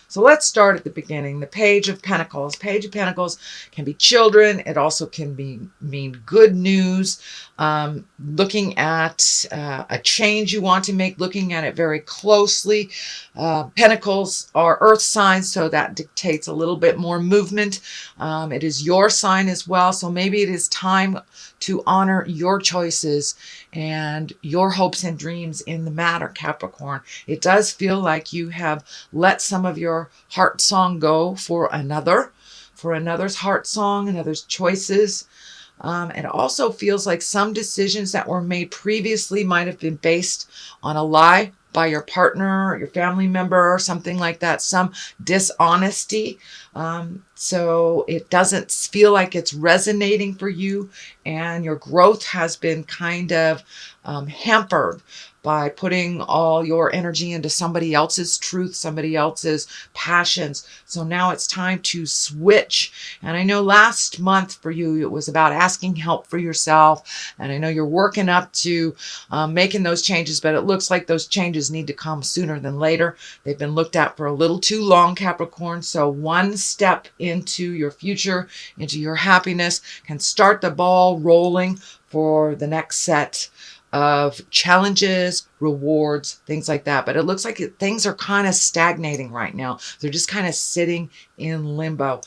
So let's start at the beginning. The Page of Pentacles. Page of Pentacles can be children. It also can mean good news. Looking at a change you want to make, looking at it very closely. Pentacles are earth signs, so that dictates a little bit more movement. It is your sign as well, so maybe it is time to honor your choices and your hopes and dreams in the matter, Capricorn. It does feel like you have let some of your heart song go for another's heart song, another's choices. It also feels like some decisions that were made previously might have been based on a lie by your partner or your family member or something like that, some dishonesty. So it doesn't feel like it's resonating for you, and your growth has been kind of hampered by putting all your energy into somebody else's truth, somebody else's passions. So now it's time to switch. And I know last month for you, it was about asking help for yourself. And I know you're working up to making those changes, but it looks like those changes need to come sooner than later. They've been looked at for a little too long, Capricorn. So one step into your future, into your happiness, can start the ball rolling for the next set of challenges, rewards, things like that. But it looks like things are kind of stagnating right now. They're just kind of sitting in limbo.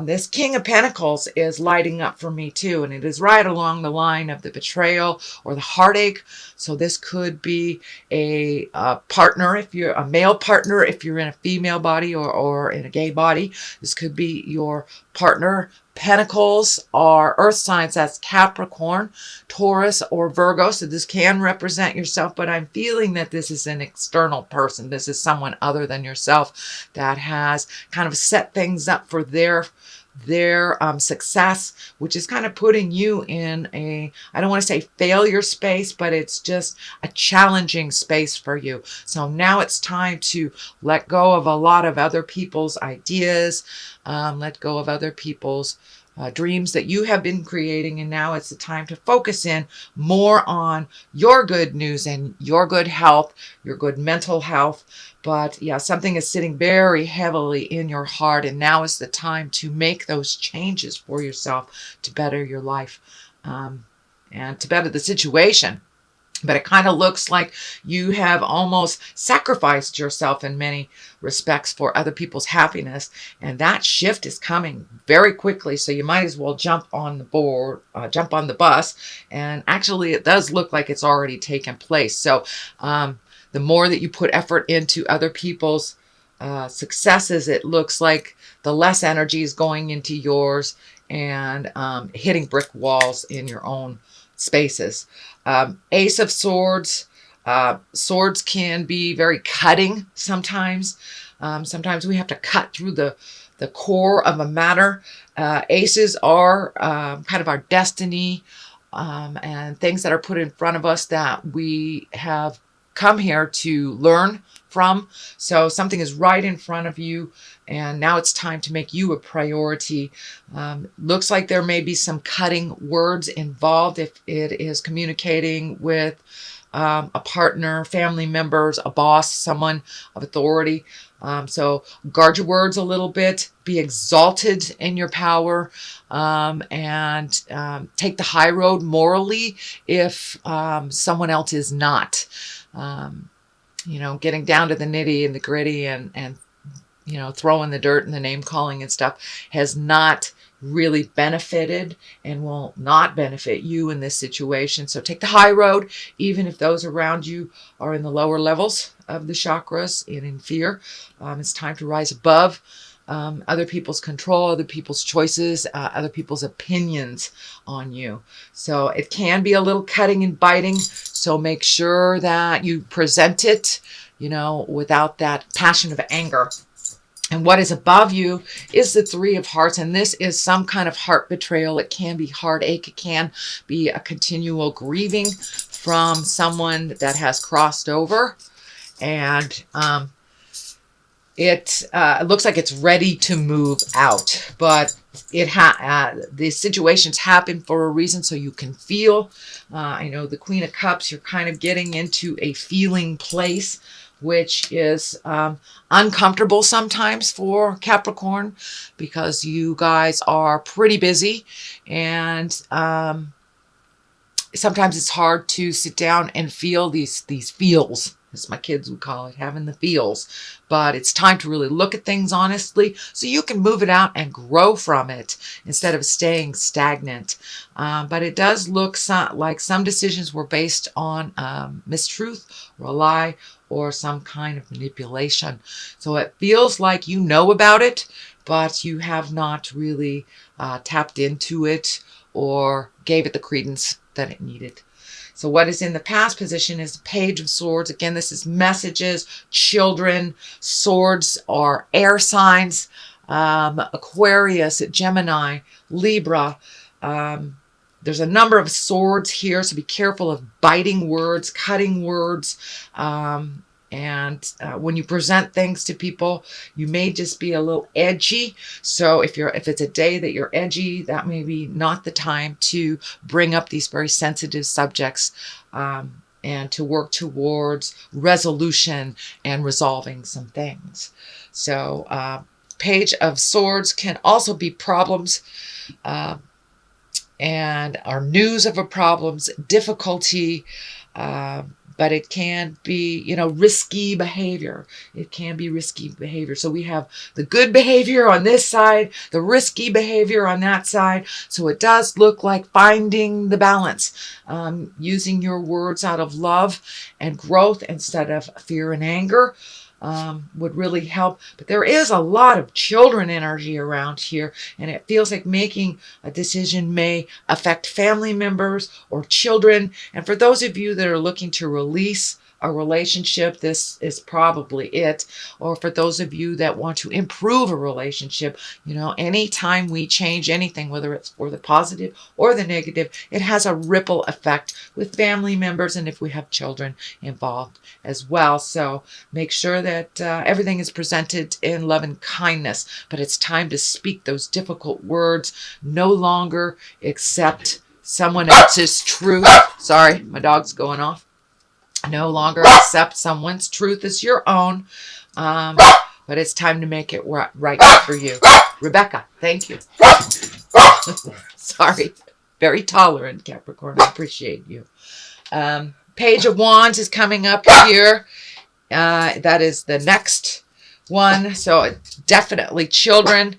This King of Pentacles is lighting up for me too, and it is right along the line of the betrayal or the heartache. So this could be a partner, if you're a male partner, if you're in a female body or in a gay body. This could be your partner. Pentacles are earth signs. That's Capricorn, Taurus, or Virgo. So this can represent yourself, but I'm feeling that this is an external person. This is someone other than yourself that has kind of set things up for their success, which is kind of putting you in a, I don't want to say failure space, but it's just a challenging space for you. So now it's time to let go of a lot of other people's ideas, let go of other people's dreams that you have been creating, and now it's the time to focus in more on your good news and your good health, your good mental health. But yeah, something is sitting very heavily in your heart, and now is the time to make those changes for yourself to better your life and to better the situation. But it kind of looks like you have almost sacrificed yourself in many respects for other people's happiness. And that shift is coming very quickly. So you might as well jump on the bus. And actually, it does look like it's already taken place. So the more that you put effort into other people's successes, it looks like the less energy is going into yours and hitting brick walls in your own spaces. Ace of Swords. Swords can be very cutting sometimes. Sometimes we have to cut through the core of a matter. Aces are kind of our destiny and things that are put in front of us that we have come here to learn from. So something is right in front of you, and now it's time to make you a priority. Looks like there may be some cutting words involved if it is communicating with a partner, family members, a boss, someone of authority. So guard your words a little bit, be exalted in your power, and take the high road morally if someone else is not. Getting down to the nitty and the gritty and throwing the dirt and the name calling and stuff has not really benefited and will not benefit you in this situation. So take the high road, even if those around you are in the lower levels of the chakras and in fear. It's time to rise above other people's control, other people's choices, other people's opinions on you. So it can be a little cutting and biting. So make sure that you present it, without that passion of anger. And what is above you is the Three of Hearts. And this is some kind of heart betrayal. It can be heartache. It can be a continual grieving from someone that has crossed over. And it looks like it's ready to move out. But these situations happen for a reason, so you can feel. I know the Queen of Cups, you're kind of getting into a feeling place which is uncomfortable sometimes for Capricorn, because you guys are pretty busy, and sometimes it's hard to sit down and feel these feels, as my kids would call it, having the feels. But it's time to really look at things honestly so you can move it out and grow from it instead of staying stagnant. But it does look like some decisions were based on mistruth or a lie or some kind of manipulation. So it feels like you know about it, but you have not really tapped into it or gave it the credence that it needed. So what is in the past position is the Page of Swords. Again, this is messages, children. Swords are air signs. Aquarius, Gemini, Libra. There's a number of swords here, so be careful of biting words, cutting words. When you present things to people, you may just be a little edgy. So if it's a day that you're edgy, that may be not the time to bring up these very sensitive subjects, and to work towards resolution and resolving some things. So Page of Swords can also be problems, and our news of a problem's difficulty. But it can be, risky behavior. It can be risky behavior. So we have the good behavior on this side, the risky behavior on that side. So it does look like finding the balance, using your words out of love and growth instead of fear and anger. Would really help. But there is a lot of children energy around here, and it feels like making a decision may affect family members or children. And for those of you that are looking to release a relationship, this is probably it. Or for those of you that want to improve a relationship, anytime we change anything, whether it's for the positive or the negative, it has a ripple effect with family members and if we have children involved as well. So make sure that everything is presented in love and kindness, but it's time to speak those difficult words. No longer accept someone else's truth. Sorry, my dog's going off. No longer accept someone's truth as your own, but it's time to make it right for you. Rebecca, thank you. Sorry, very tolerant, Capricorn. I appreciate you. Page of Wands is coming up here. That is the next one. So definitely children.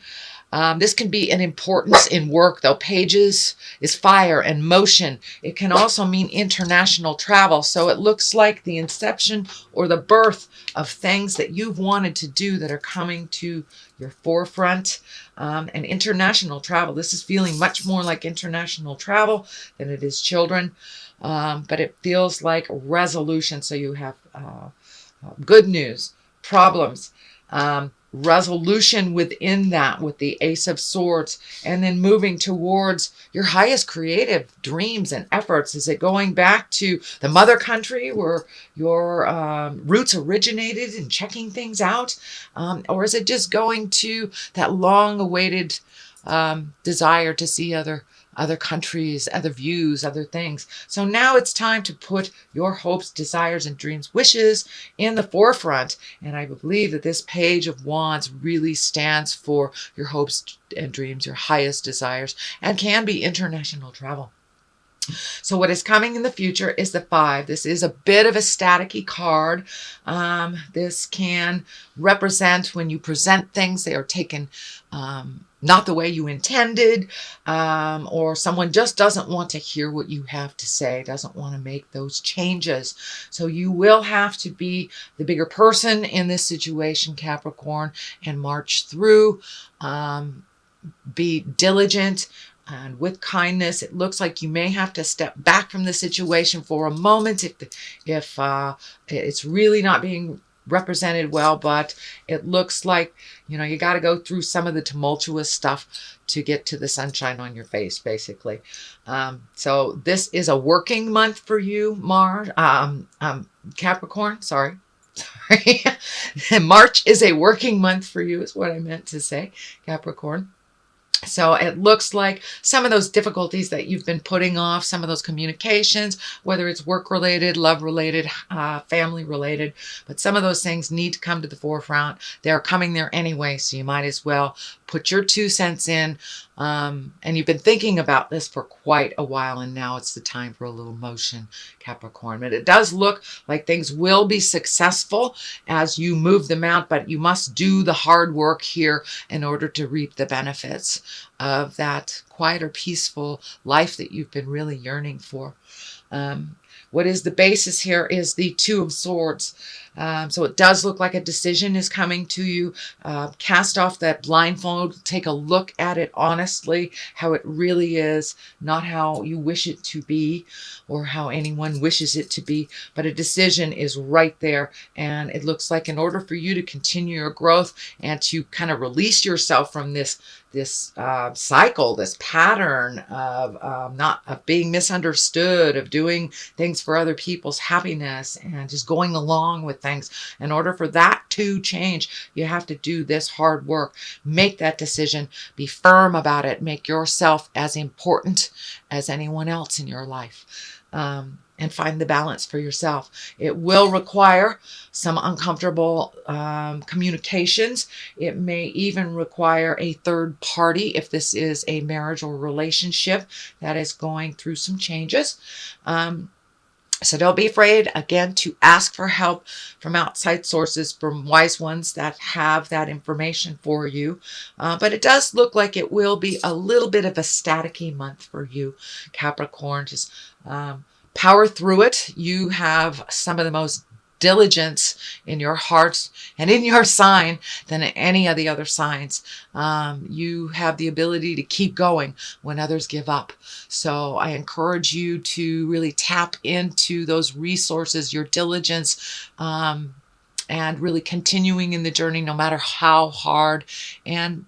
This can be an importance in work, though. Pages is fire and motion. It can also mean international travel. So it looks like the inception or the birth of things that you've wanted to do that are coming to your forefront. And international travel. This is feeling much more like international travel than it is children. But it feels like resolution. So you have good news, problems, resolution within that with the Ace of Swords, and then moving towards your highest creative dreams and efforts. Is it going back to the mother country where your roots originated and checking things out? Or is it just going to that long-awaited desire to see other countries, other views, other things? So now it's time to put your hopes, desires, and dreams, wishes in the forefront. And I believe that this Page of Wands really stands for your hopes and dreams, your highest desires, and can be international travel. So what is coming in the future is the 5. This is a bit of a staticky card. This can represent when you present things, they are taken not the way you intended, or someone just doesn't want to hear what you have to say, doesn't want to make those changes. So you will have to be the bigger person in this situation, Capricorn, and march through. Be diligent and with kindness. It looks like you may have to step back from the situation for a moment if it's really not being represented well, but it looks like you got to go through some of the tumultuous stuff to get to the sunshine on your face, basically. So this is a working month for you, Capricorn. Sorry. March is a working month for you, is what I meant to say, Capricorn. So it looks like some of those difficulties that you've been putting off, some of those communications, whether it's work related, love related, family related, but some of those things need to come to the forefront. They're coming there anyway, so you might as well put your 2 cents in. And you've been thinking about this for quite a while, and now it's the time for a little motion, Capricorn. But it does look like things will be successful as you move them out, but you must do the hard work here in order to reap the benefits of that quieter, peaceful life that you've been really yearning for. What is the basis here is the Two of Swords. So it does look like a decision is coming to you. Cast off that blindfold. Take a look at it honestly, how it really is, not how you wish it to be or how anyone wishes it to be, but a decision is right there. And it looks like in order for you to continue your growth and to kind of release yourself from this cycle, this pattern of being misunderstood, of doing things for other people's happiness and just going along with things. In order for that to change, you have to do this hard work. Make that decision. Be firm about it. Make yourself as important as anyone else in your life. And find the balance for yourself. It will require some uncomfortable communications. It may even require a third party if this is a marriage or relationship that is going through some changes. So don't be afraid, again, to ask for help from outside sources, from wise ones that have that information for you. But it does look like it will be a little bit of a staticky month for you, Capricorn. Just power through it. You have some of the most diligence in your heart and in your sign than any of the other signs. You have the ability to keep going when others give up. So I encourage you to really tap into those resources, your diligence, and really continuing in the journey no matter how hard and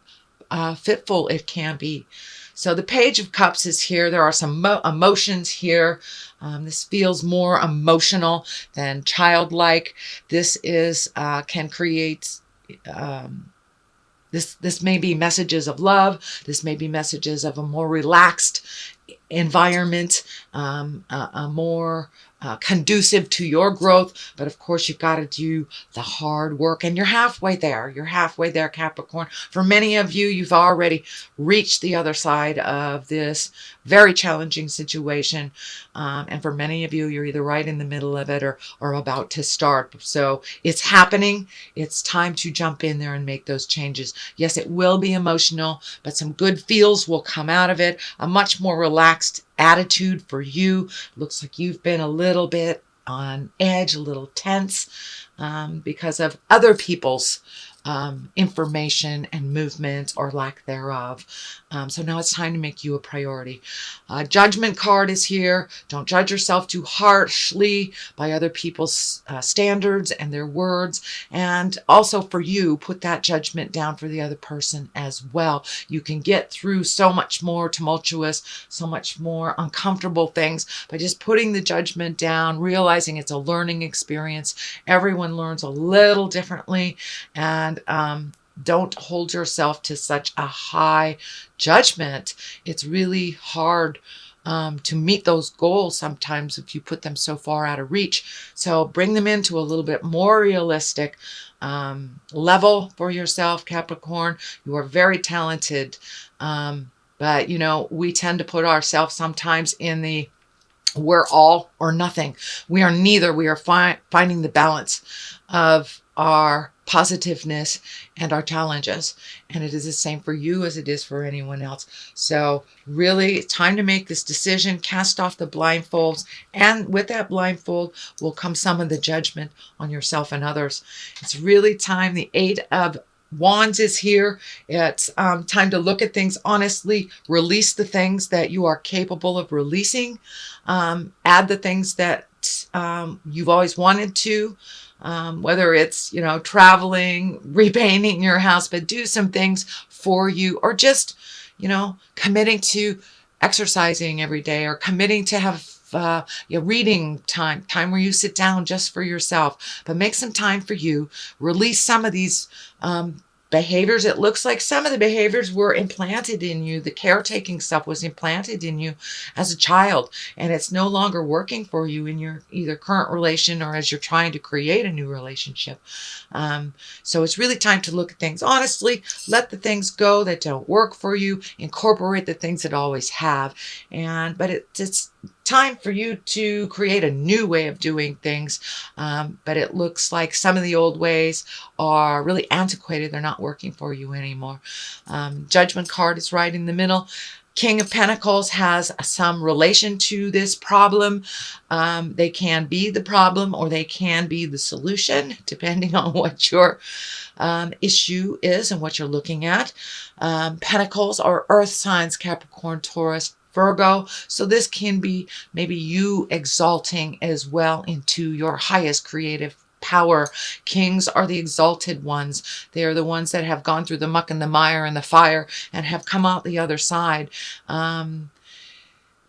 fitful it can be. So the Page of Cups is here. There are some emotions here. This feels more emotional than childlike. This is can create. This may be messages of love. This may be messages of a more relaxed environment, a more conducive to your growth. But of course, you've got to do the hard work, and you're halfway there. You're halfway there, Capricorn. For many of you, you've already reached the other side of this very challenging situation. And for many of you, you're either right in the middle of it or about to start. So it's happening. It's time to jump in there and make those changes. Yes, it will be emotional, but some good feels will come out of it. A much more relaxed attitude for you. Looks like you've been a little bit on edge, a little tense because of other people's information and movement or lack thereof. So now it's time to make you a priority. Judgment card is here. Don't judge yourself too harshly by other people's standards and their words. And also for you, put that judgment down for the other person as well. You can get through so much more tumultuous, so much more uncomfortable things by just putting the judgment down, realizing it's a learning experience. Everyone learns a little differently, and don't hold yourself to such a high judgment. It's really hard to meet those goals sometimes if you put them so far out of reach. So bring them into a little bit more realistic level for yourself, Capricorn. You are very talented, but you know, we tend to put ourselves sometimes in the we're all or nothing. We are neither. We are finding the balance of our positiveness and our challenges. And it is the same for you as it is for anyone else. So really, it's time to make this decision. Cast off the blindfolds. And with that blindfold will come some of the judgment on yourself and others. It's really time. The 8 of Wands is here. It's time to look at things honestly, release the things that you are capable of releasing, add the things that you've always wanted to, whether it's, you know, traveling, repainting your house, but do some things for you, or just, you know, committing to exercising every day, or committing to have reading time where you sit down just for yourself. But make some time for you. Release some of these behaviors, it looks like some of the behaviors were implanted in you. The caretaking stuff was implanted in you as a child, and it's no longer working for you in your either current relation or as you're trying to create a new relationship. So it's really time to look at things honestly, let the things go that don't work for you, incorporate the things that always have. But it's time for you to create a new way of doing things. But it looks like some of the old ways are really antiquated. They're not working for you anymore. Judgment card is right in the middle. King of Pentacles has some relation to this problem. They can be the problem or they can be the solution, depending on what your issue is and what you're looking at. Pentacles are earth signs, Capricorn, Taurus, Virgo. So this can be maybe you exalting as well into your highest creative power. Kings are the exalted ones. They are the ones that have gone through the muck and the mire and the fire and have come out the other side.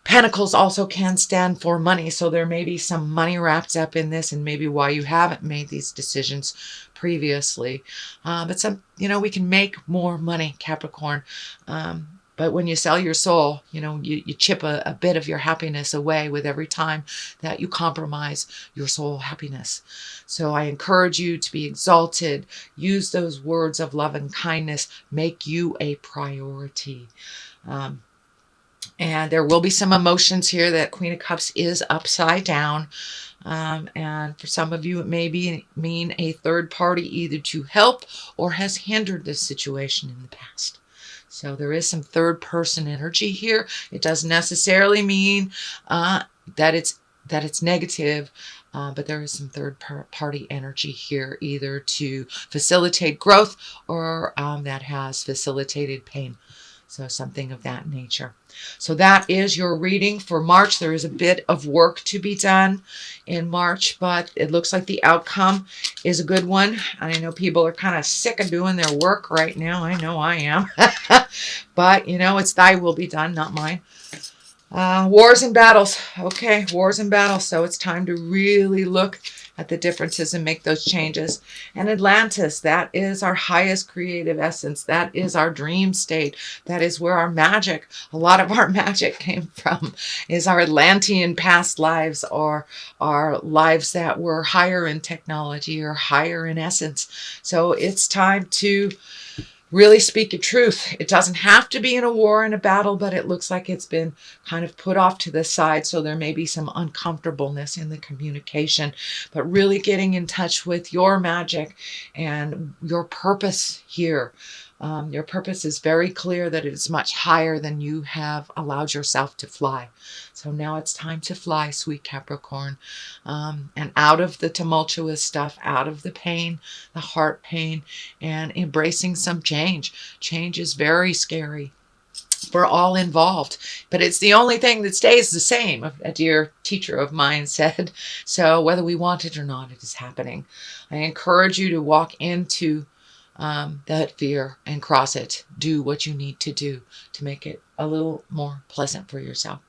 Pentacles also can stand for money. So there may be some money wrapped up in this and maybe why you haven't made these decisions previously. But we can make more money, Capricorn. But when you sell your soul, you chip a bit of your happiness away with every time that you compromise your soul happiness. So I encourage you to be exalted. Use those words of love and kindness. Make you a priority. And there will be some emotions here. That Queen of Cups is upside down. And for some of you, it may mean a third party either to help or has hindered this situation in the past. So there is some third person energy here. It doesn't necessarily mean that it's negative, but there is some third party energy here, either to facilitate growth or that has facilitated pain. So something of that nature. So that is your reading for March. There is a bit of work to be done in March, but it looks like the outcome is a good one. I know people are kind of sick of doing their work right now. I know I am. But, it's thy will be done, not mine. Wars and battles. Okay, wars and battles. So it's time to really look at the differences and make those changes. And Atlantis, that is our highest creative essence. That is our dream state. That is where our magic, a lot of our magic came from, is our Atlantean past lives or our lives that were higher in technology or higher in essence. So it's time to really speak your truth. It doesn't have to be in a war and a battle, but it looks like it's been kind of put off to the side. So there may be some uncomfortableness in the communication, but really getting in touch with your magic and your purpose here. Your purpose is very clear that it is much higher than you have allowed yourself to fly. So now it's time to fly, sweet Capricorn, and out of the tumultuous stuff, out of the pain, the heart pain, and embracing some change. Change is very scary for all involved, but it's the only thing that stays the same, a dear teacher of mine said. So whether we want it or not, it is happening. I encourage you to walk into that fear and cross it. Do what you need to do to make it a little more pleasant for yourself.